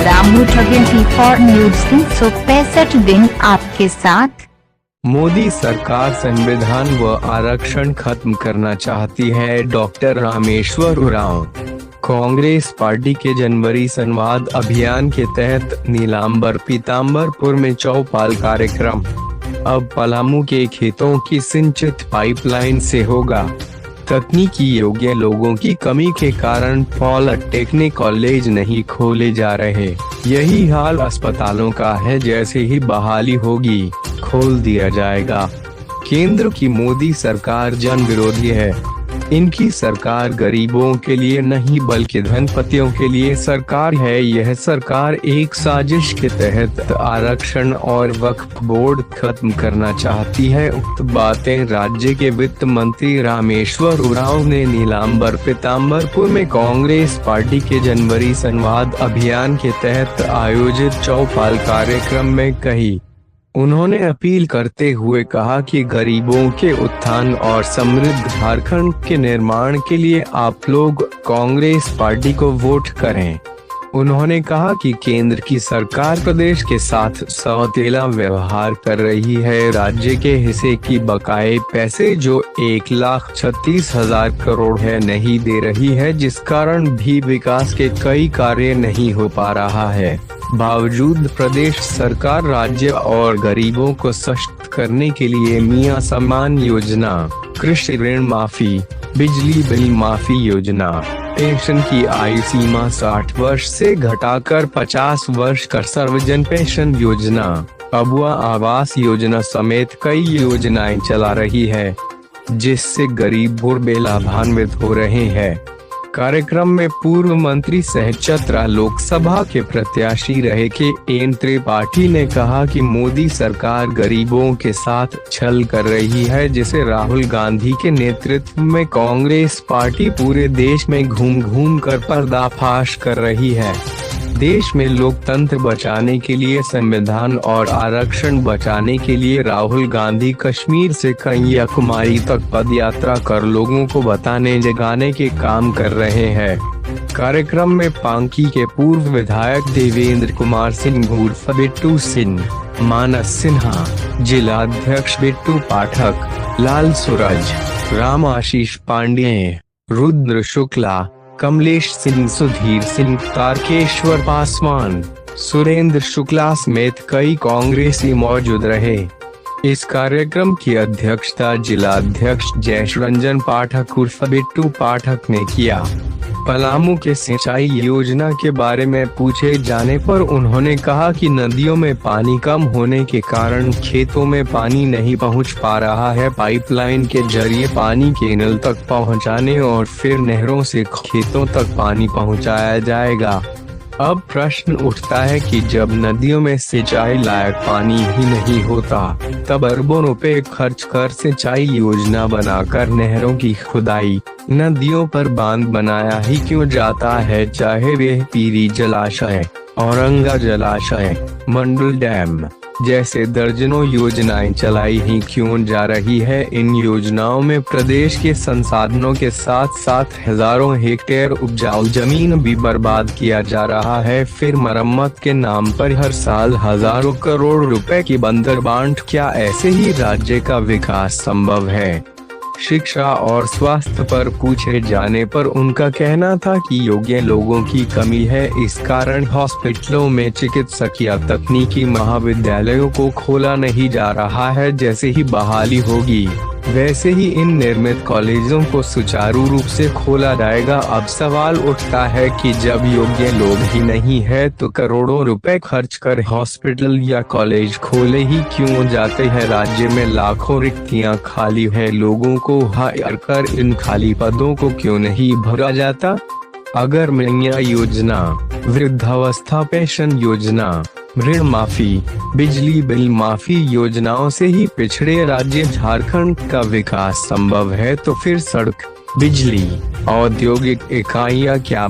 Ramu 24 news 365 दिन आपके साथ। मोदी सरकार संविधान व आरक्षण खत्म करना चाहती है, डॉक्टर रामेश्वर उरांव। कांग्रेस पार्टी के जनवरी संवाद अभियान के तहत नीलांबर पीताम्बरपुर में चौपाल कार्यक्रम अब पलामू के खेतों की सिंचित पाइपलाइन से होगा। तकनीकी योग्य लोगों की कमी के कारण पॉलिटेक्निक कॉलेज नहीं खोले जा रहे। यही हाल अस्पतालों का है, जैसे ही बहाली होगी खोल दिया जाएगा। केंद्र की मोदी सरकार जन विरोधी है। इनकी सरकार गरीबों के लिए नहीं बल्कि धनपतियों के लिए सरकार है। यह सरकार एक साजिश के तहत आरक्षण और वक्फ बोर्ड खत्म करना चाहती है। उक्त बातें राज्य के वित्त मंत्री रामेश्वर उरांव ने नीलांबर पीताम्बरपुर में कांग्रेस पार्टी के जनवरी संवाद अभियान के तहत आयोजित चौपाल कार्यक्रम में कही। उन्होंने अपील करते हुए कहा कि गरीबों के उत्थान और समृद्ध झारखंड के निर्माण के लिए आप लोग कांग्रेस पार्टी को वोट करें। उन्होंने कहा कि केंद्र की सरकार प्रदेश के साथ सौतेला व्यवहार कर रही है। राज्य के हिस्से की बकाये पैसे जो 1,36,000 करोड़ है नहीं दे रही है, जिस कारण भी विकास के कई कार्य नहीं हो पा रहा है। बावजूद प्रदेश सरकार राज्य और गरीबों को सशक्त करने के लिए मियां सम्मान योजना, कृषि ऋण माफी, बिजली बिल माफी योजना, पेंशन की आयु सीमा 60 वर्ष से घटाकर 50 वर्ष कर सर्वजन पेंशन योजना, अबुआ आवास योजना समेत कई योजनाएं चला रही है, जिससे गरीब बुढ़े लाभान्वित हो रहे हैं। कार्यक्रम में पूर्व मंत्री सह चतरा लोकसभा के प्रत्याशी रहे के एन त्रिपाठी ने कहा कि मोदी सरकार गरीबों के साथ छल कर रही है, जिसे राहुल गांधी के नेतृत्व में कांग्रेस पार्टी पूरे देश में घूम घूम कर पर्दाफाश कर रही है। देश में लोकतंत्र बचाने के लिए, संविधान और आरक्षण बचाने के लिए राहुल गांधी कश्मीर से कन्याकुमारी तक पदयात्रा कर लोगों को बताने जगाने के काम कर रहे हैं। कार्यक्रम में पांकी के पूर्व विधायक देवेंद्र कुमार सिंह उर्फ बिट्टू सिंह, मानस सिन्हा, जिलाध्यक्ष बिट्टू पाठक, लाल सूरज, राम आशीष पांडे, रुद्र शुक्ला, कमलेश सिंह, सुधीर सिंह, तारकेश्वर पासवान, सुरेंद्र शुक्ला समेत कई कांग्रेसी मौजूद रहे। इस कार्यक्रम की अध्यक्षता जिलाध्यक्ष जयेश रंजन पाठक उर्फ बिट्टू पाठक ने किया। पलामू के सिंचाई योजना के बारे में पूछे जाने पर उन्होंने कहा कि नदियों में पानी कम होने के कारण खेतों में पानी नहीं पहुंच पा रहा है। पाइपलाइन के जरिए पानी केनल तक पहुंचाने और फिर नहरों से खेतों तक पानी पहुंचाया जाएगा। अब प्रश्न उठता है कि जब नदियों में सिंचाई लायक पानी ही नहीं होता, तब अरबों रुपए खर्च कर सिंचाई योजना बनाकर नहरों की खुदाई, नदियों पर बांध बनाया ही क्यों जाता है, चाहे वे पीरी जलाशय, औरंगा जलाशय, मंडल डैम जैसे दर्जनों योजनाएं चलाई ही क्यों जा रही है। इन योजनाओं में प्रदेश के संसाधनों के साथ साथ हजारों हेक्टेयर उपजाऊ जमीन भी बर्बाद किया जा रहा है। फिर मरम्मत के नाम पर हर साल हजारों करोड़ रुपए की बंदरबांट, क्या ऐसे ही राज्य का विकास संभव है? शिक्षा और स्वास्थ्य पर पूछे जाने पर उनका कहना था कि योग्य लोगों की कमी है, इस कारण हॉस्पिटलों में चिकित्सक या तकनीकी महाविद्यालयों को खोला नहीं जा रहा है। जैसे ही बहाली होगी वैसे ही इन निर्मित कॉलेजों को सुचारू रूप से खोला जाएगा। अब सवाल उठता है कि जब योग्य लोग ही नहीं है तो करोड़ों रुपए खर्च कर हॉस्पिटल या कॉलेज खोले ही क्यों जाते हैं? राज्य में लाखों रिक्तियां खाली है, लोगों को हायर कर इन खाली पदों को क्यों नहीं भरा जाता? अगर मिया योजना, वृद्धावस्था पेंशन योजना, ऋण माफी, बिजली बिल माफी योजनाओं से ही पिछड़े राज्य झारखंड का विकास संभव है, तो फिर सड़क, बिजली, औद्योगिक इकाइयां क्या